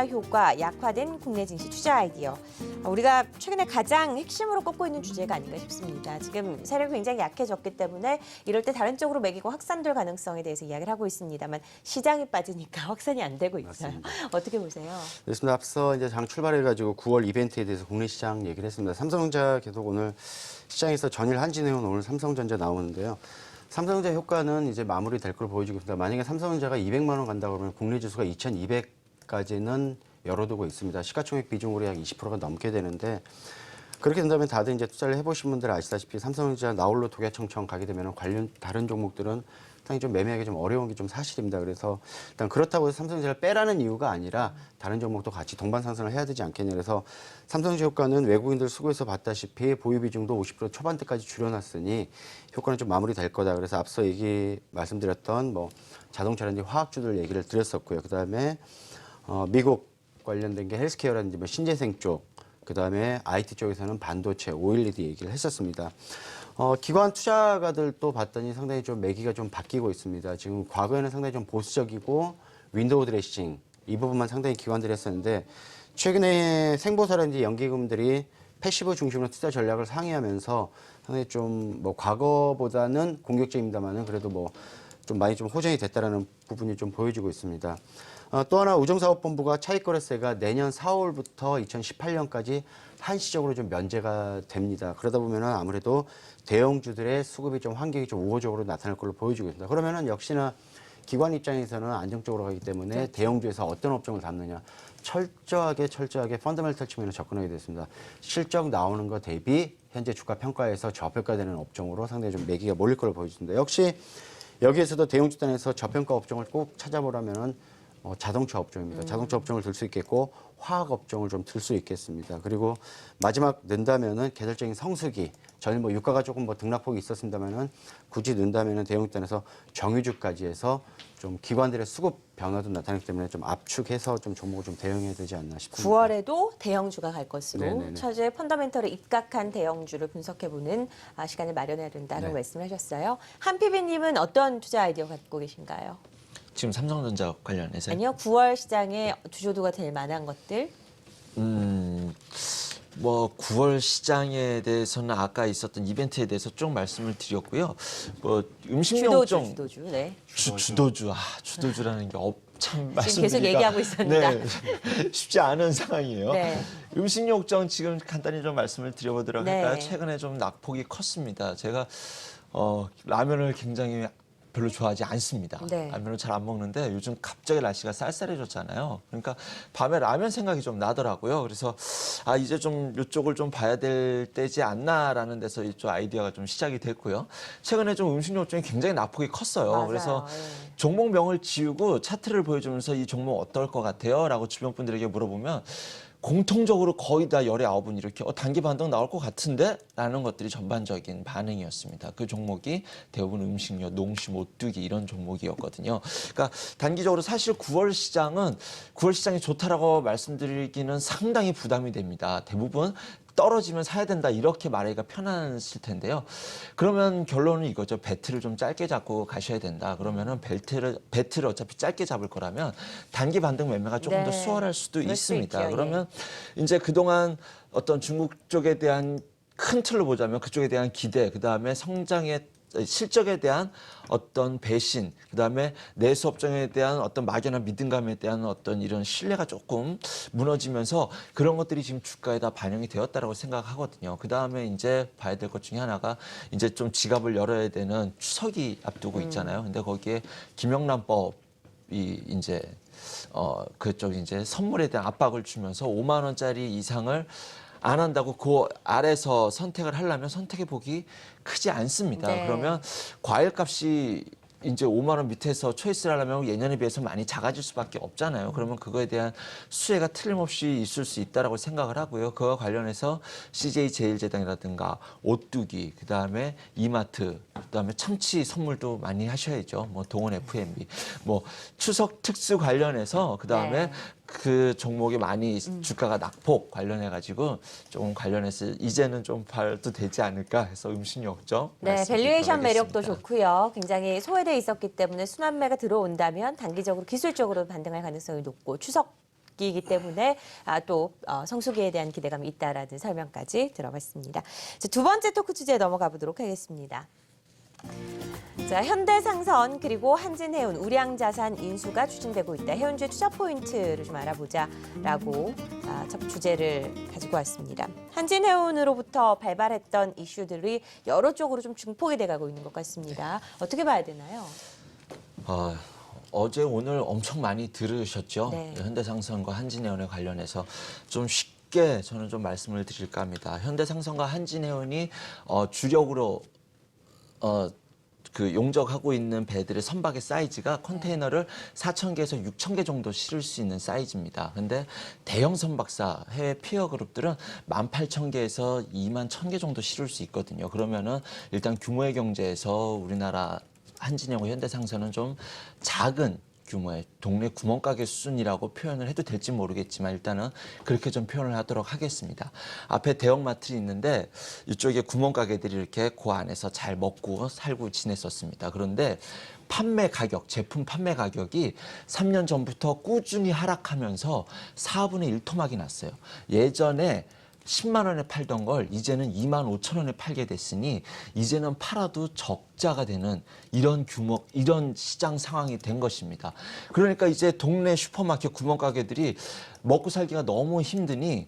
효과, 약화된 국내 증시 투자 아이디어. 우리가 최근에 가장 핵심으로 꼽고 있는 주제가 아닌가 싶습니다. 지금 세력이 굉장히 약해졌기 때문에 이럴 때 다른 쪽으로 매기고 확산될 가능성에 대해서 이야기를 하고 있습니다만 시장이 빠지니까 확산이 안 되고 있어요. 맞습니다. 어떻게 보세요? 그렇습니다. 앞서 이제 장 출발해가지고 9월 이벤트에 대해서 국내 시장 얘기를 했습니다. 삼성전자 계속 오늘 시장에서 전일 한진해온 오늘 삼성전자 나오는데요. 삼성전자 효과는 이제 마무리될 걸 보여주고 있습니다. 만약에 삼성전자가 200만 원 간다 그러면 국내 지수가 2200까지는 열어두고 있습니다. 시가총액 비중으로 약 20%가 넘게 되는데 그렇게 된다면 다들 이제 투자를 해보신 분들 아시다시피 삼성전자 나홀로 독야청청 가게 되면 관련 다른 종목들은 상당히 좀 매매하기 좀 어려운 게 좀 사실입니다. 그래서 일단 그렇다고 해서 삼성전자를 빼라는 이유가 아니라 다른 종목도 같이 동반 상승을 해야 되지 않겠냐. 그래서 삼성전자 효과는 외국인들 수고해서 봤다시피 보유 비중도 50% 초반대까지 줄여놨으니 효과는 좀 마무리될 거다. 그래서 앞서 말씀드렸던 뭐 자동차라든지 화학주들 얘기를 드렸었고요. 그다음에 미국 관련된 게 헬스케어라든지 뭐 신재생 쪽, 그다음에 IT 쪽에서는 반도체, OLED 얘기를 했었습니다. 기관 투자가들도 봤더니 상당히 좀 매기가 좀 바뀌고 있습니다. 지금 과거에는 상당히 좀 보수적이고 윈도우 드레싱 이 부분만 상당히 기관들이 했었는데 최근에 생보사라든지 연기금들이 패시브 중심으로 투자 전략을 상회하면서 상당히 좀 뭐 과거보다는 공격적입니다만은 그래도 뭐 좀 많이 좀 호전이 됐다라는 부분이 좀 보여지고 있습니다. 또 하나 우정사업본부가 차익거래세가 내년 4월부터 2018년까지 한시적으로 좀 면제가 됩니다. 그러다 보면은 아무래도 대형주들의 수급이 좀 환경이 좀 우호적으로 나타날 걸로 보여지고 있습니다. 그러면은 역시나 기관 입장에서는 안정적으로 가기 때문에 그렇죠. 대형주에서 어떤 업종을 담느냐 철저하게 펀더멘털 측면으로 접근하게 됐습니다. 실적 나오는 거 대비 현재 주가 평가에서 저평가되는 업종으로 상당히 좀 매기가 몰릴 걸로 보여집니다. 역시 여기에서도 대형주단에서 저평가 업종을 꼭 찾아보라면은 자동차 업종입니다. 자동차 업종을 들 수 있겠고 화학 업종을 좀 들 수 있겠습니다. 그리고 마지막 넣는다면은 계절적인 성수기 전일 뭐 유가가 조금 뭐 등락폭이 있었습니다만은 굳이 넣는다면은 대형주단에서 정유주까지 해서 좀 기관들의 수급 변화도 나타나기 때문에 좀 압축해서 좀 종목을 좀 대응해야 되지 않나 싶습니다. 9월에도 대형주가 갈 것으로 네네네. 차주의 펀더멘털에 입각한 대형주를 분석해보는 시간을 마련해야 된다고 네. 말씀하셨어요. 한 PB님은 어떤 투자 아이디어 갖고 계신가요? 지금 삼성전자 관련해서 아니요, 9월 시장에 주조도가 될 만한 것들. 뭐 9월 시장에 대해서는 아까 있었던 이벤트에 대해서 쭉 말씀을 드렸고요. 뭐 음식료종 주도주. 네. 주도주라는 게 참 지금 계속 말씀드리기가 얘기하고 있습니다. 네, 쉽지 않은 상황이에요. 네. 음식료종 지금 간단히 좀 말씀을 드려보도록 네. 할까요? 최근에 좀 낙폭이 컸습니다. 제가 라면을 굉장히 별로 좋아하지 않습니다. 네. 라면을 잘 안 먹는데 요즘 갑자기 날씨가 쌀쌀해졌잖아요. 그러니까 밤에 라면 생각이 좀 나더라고요. 그래서 이제 좀 이쪽을 좀 봐야 될 때지 않나라는 데서 이쪽 아이디어가 좀 시작이 됐고요. 최근에 좀 음식료 중에 굉장히 낙폭이 컸어요. 맞아요. 그래서 예. 종목명을 지우고 차트를 보여주면서 이 종목 어떨 것 같아요? 라고 주변 분들에게 물어보면 공통적으로 거의 다 열의 아홉은 이렇게 단기 반등 나올 것 같은데? 라는 것들이 전반적인 반응이었습니다. 그 종목이 대부분 음식료, 농심, 오뚜기 이런 종목이었거든요. 그러니까 단기적으로 사실 9월 시장이 좋다라고 말씀드리기는 상당히 부담이 됩니다. 대부분 떨어지면 사야 된다 이렇게 말하기가 편하실 텐데요. 그러면 결론은 이거죠. 배트를 좀 짧게 잡고 가셔야 된다. 그러면은 배트를 어차피 짧게 잡을 거라면 단기 반등 매매가 조금 더 네. 수월할 수도 그럴 수 있습니다. 있죠. 그러면 이제 그동안 어떤 중국 쪽에 대한 큰 틀로 보자면 그쪽에 대한 기대, 그다음에 성장의 실적에 대한 어떤 배신, 그다음에 내수 업종에 대한 어떤 막연한 믿음감에 대한 어떤 이런 신뢰가 조금 무너지면서 그런 것들이 지금 주가에 다 반영이 되었다라고 생각하거든요. 그다음에 이제 봐야 될 것 중에 하나가 이제 좀 지갑을 열어야 되는 추석이 앞두고 있잖아요. 근데 거기에 김영란법이 이제 그쪽 이제 선물에 대한 압박을 주면서 5만 원짜리 이상을 안 한다고 그 아래서 선택을 하려면 선택의 폭이 크지 않습니다. 네. 그러면 과일값이 이제 5만 원 밑에서 초이스를 하려면 예년에 비해서 많이 작아질 수밖에 없잖아요. 그러면 그거에 대한 수혜가 틀림없이 있을 수 있다라고 생각을 하고요. 그와 관련해서 CJ제일제당이라든가 오뚜기, 그다음에 이마트, 그다음에 참치 선물도 많이 하셔야죠. 뭐 동원 F&B, 뭐 추석 특수 관련해서 그다음에 네. 그 종목이 많이 주가가 낙폭 관련해가지고 조금 관련해서 이제는 좀 봐도 되지 않을까 해서 음식료 업종 네, 말씀드리도록 밸류에이션 매력도 하겠습니다. 좋고요. 굉장히 소외돼 있었기 때문에 순환매가 들어온다면 단기적으로 기술적으로 반등할 가능성이 높고 추석 바뀌기 때문에 또 성수기에 대한 기대감이 있다라는 설명까지 들어봤습니다. 자, 두 번째 토크 주제 넘어가 보도록 하겠습니다. 자, 현대상선 그리고 한진해운 우량자산 인수가 추진되고 있다. 해운주의 투자 포인트를 좀 알아보자라고 첫 주제를 가지고 왔습니다. 한진해운으로부터 발발했던 이슈들이 여러 쪽으로 좀 증폭이 돼가고 있는 것 같습니다. 어떻게 봐야 되나요? 어제 오늘 엄청 많이 들으셨죠? 네. 현대상선과 한진해운에 관련해서 좀 쉽게 저는 좀 말씀을 드릴까 합니다. 현대상선과 한진해운이 주력으로 그 용적하고 있는 배들의 선박의 사이즈가 컨테이너를 4,000개에서 6,000개 정도 실을 수 있는 사이즈입니다. 근데 대형 선박사 해외 피어 그룹들은 18,000개에서 21,000개 정도 실을 수 있거든요. 그러면은 일단 규모의 경제에서 우리나라 한진해운 현대상선은 좀 작은 규모의 동네 구멍가게 수준이라고 표현을 해도 될지 모르겠지만 일단은 그렇게 좀 표현을 하도록 하겠습니다. 앞에 대형마트이 있는데 이쪽에 구멍가게들이 이렇게 그 안에서 잘 먹고 살고 지냈었습니다. 그런데 판매 가격, 제품 판매 가격이 3년 전부터 꾸준히 하락하면서 4분의 1 토막이 났어요. 예전에 10만 원에 팔던 걸 이제는 2만 5천 원에 팔게 됐으니 이제는 팔아도 적자가 되는 이런 규모, 이런 시장 상황이 된 것입니다. 그러니까 이제 동네 슈퍼마켓 구멍가게들이 먹고 살기가 너무 힘드니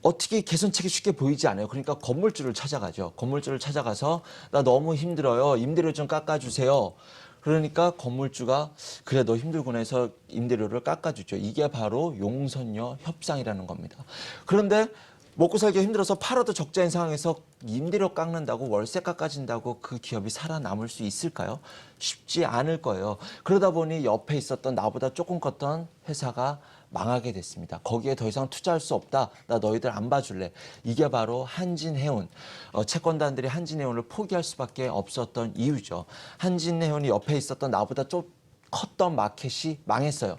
어떻게 개선책이 쉽게 보이지 않아요. 그러니까 건물주를 찾아가죠. 건물주를 찾아가서 나 너무 힘들어요. 임대료 좀 깎아주세요. 그러니까 건물주가 그래 너 힘들구나 해서 임대료를 깎아주죠. 이게 바로 용선료 협상이라는 겁니다. 그런데 먹고 살기가 힘들어서 팔아도 적자인 상황에서 임대료 깎는다고 월세 깎아준다고 그 기업이 살아남을 수 있을까요? 쉽지 않을 거예요. 그러다 보니 옆에 있었던 나보다 조금 컸던 회사가 망하게 됐습니다. 거기에 더 이상 투자할 수 없다. 나 너희들 안 봐줄래. 이게 바로 한진해운. 채권단들이 한진해운을 포기할 수밖에 없었던 이유죠. 한진해운이 옆에 있었던 나보다 좀 컸던 마켓이 망했어요.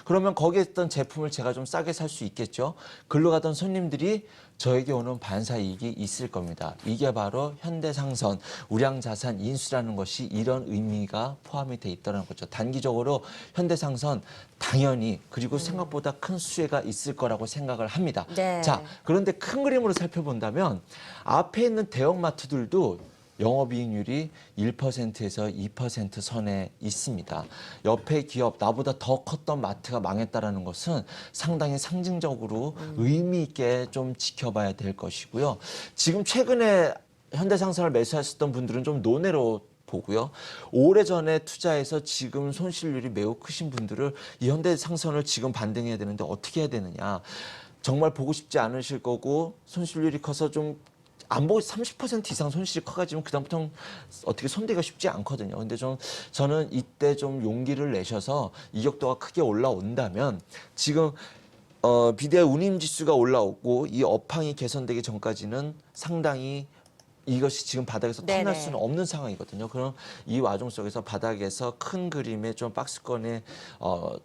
그러면 거기에 있던 제품을 제가 좀 싸게 살 수 있겠죠. 글로 가던 손님들이 저에게 오는 반사이익이 있을 겁니다. 이게 바로 현대상선, 우량자산 인수라는 것이 이런 의미가 포함이 돼 있다는 거죠. 단기적으로 현대상선 당연히 그리고 생각보다 큰 수혜가 있을 거라고 생각을 합니다. 네. 자, 그런데 큰 그림으로 살펴본다면 앞에 있는 대형마트들도 영업이익률이 1%에서 2% 선에 있습니다. 옆에 기업, 나보다 더 컸던 마트가 망했다는 것은 상당히 상징적으로 의미 있게 좀 지켜봐야 될 것이고요. 지금 최근에 현대상선을 매수하셨던 분들은 좀 논외로 보고요. 오래전에 투자해서 지금 손실률이 매우 크신 분들을 이 현대상선을 지금 반등해야 되는데 어떻게 해야 되느냐. 정말 보고 싶지 않으실 거고 손실률이 커서 좀 안 보고 30% 이상 손실이 커가지고 그다음부터는 어떻게 손대기가 쉽지 않거든요. 근데 좀 저는 이때 좀 용기를 내셔서 이격도가 크게 올라온다면 지금 비대 운임 지수가 올라오고 이 업황이 개선되기 전까지는 상당히 이것이 지금 바닥에서 네네. 턴할 수는 없는 상황이거든요. 그럼 이 와중 속에서 바닥에서 큰 그림의 좀 박스권의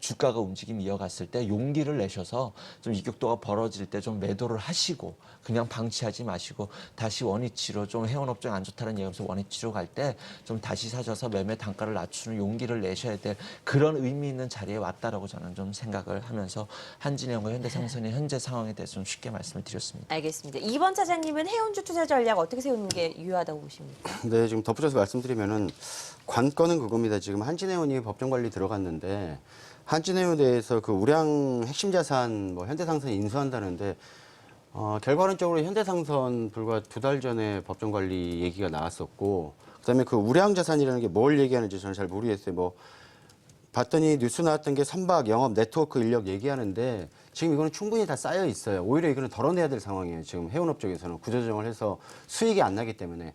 주가가 움직임이 이어갔을 때 용기를 내셔서 좀 이격도가 벌어질 때 좀 매도를 하시고 그냥 방치하지 마시고 다시 원위치로 좀 해운업종 안 좋다는 얘기하면서 원위치로 갈 때 좀 다시 사셔서 매매 단가를 낮추는 용기를 내셔야 될 그런 의미 있는 자리에 왔다라고 저는 좀 생각을 하면서 한진해운과 현대상선의 현재 상황에 대해서 좀 쉽게 말씀을 드렸습니다. 알겠습니다. 2번 차장님은 해운주 투자 전략 어떻게 세우는 게 유효하다고 보십니까? 네, 지금 덧붙여서 말씀드리면은 관건은 그겁니다. 지금 한진해운이 법정 관리 들어갔는데 한진해운에 대해서 그 우량 핵심 자산 뭐 현대상선 인수한다는데 결과론적으로 현대상선 불과 2달 전에 법정 관리 얘기가 나왔었고 그다음에 그 우량 자산이라는 게 뭘 얘기하는지 저는 잘 모르겠어요. 뭐 봤더니 뉴스 나왔던 게 선박 영업 네트워크 인력 얘기하는데 지금 이거는 충분히 다 쌓여 있어요. 오히려 이거는 덜어내야 될 상황이에요. 지금 해운업 쪽에서는 구조조정을 해서 수익이 안 나기 때문에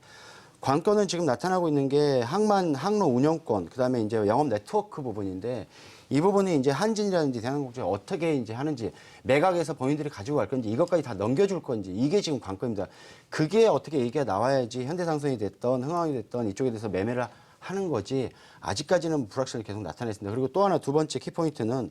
관건은 지금 나타나고 있는 게 항로 운영권 그다음에 이제 영업 네트워크 부분인데 이 부분이 이제 한진이라든지 대한항공이 어떻게 이제 하는지 매각해서 본인들이 가지고 갈 건지 이것까지 다 넘겨줄 건지 이게 지금 관건입니다. 그게 어떻게 얘기가 나와야지 현대상선이 됐던 흥황이 됐던 이쪽에 대해서 매매를 하는 거지 아직까지는 불확실성이 계속 나타냈습니다. 그리고 또 하나 두 번째 키포인트는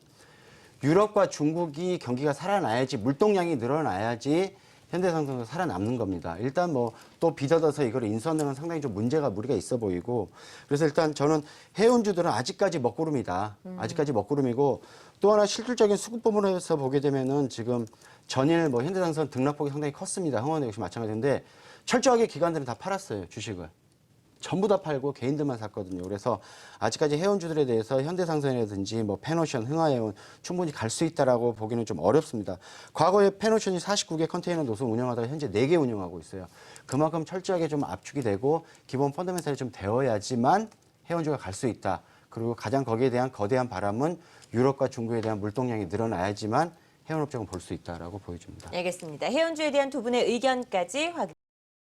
유럽과 중국이 경기가 살아나야지 물동량이 늘어나야지 현대상선도 살아남는 겁니다. 일단 뭐 또 비닫아서 이걸 인수하는 건 상당히 좀 무리가 있어 보이고 그래서 일단 저는 해운주들은 아직까지 먹구름이다. 아직까지 먹구름이고 또 하나 실질적인 수급 부분에서 보게 되면은 지금 전일 뭐 현대상선 등락폭이 상당히 컸습니다. 흥원도 역시 마찬가지인데 철저하게 기관들은 다 팔았어요. 주식을. 전부 다 팔고 개인들만 샀거든요. 그래서 아직까지 해운주들에 대해서 현대상선이라든지 뭐 페노션, 흥하해운 충분히 갈 수 있다라고 보기는 좀 어렵습니다. 과거에 페노션이 49개 컨테이너 노선 운영하다가 현재 4개 운영하고 있어요. 그만큼 철저하게 좀 압축이 되고 기본 펀더멘탈이 좀 되어야지만 해운주가 갈 수 있다. 그리고 가장 거기에 대한 거대한 바람은 유럽과 중국에 대한 물동량이 늘어나야지만 해운업종은 볼 수 있다라고 보여집니다. 알겠습니다. 해운주에 대한 두 분의 의견까지 확인.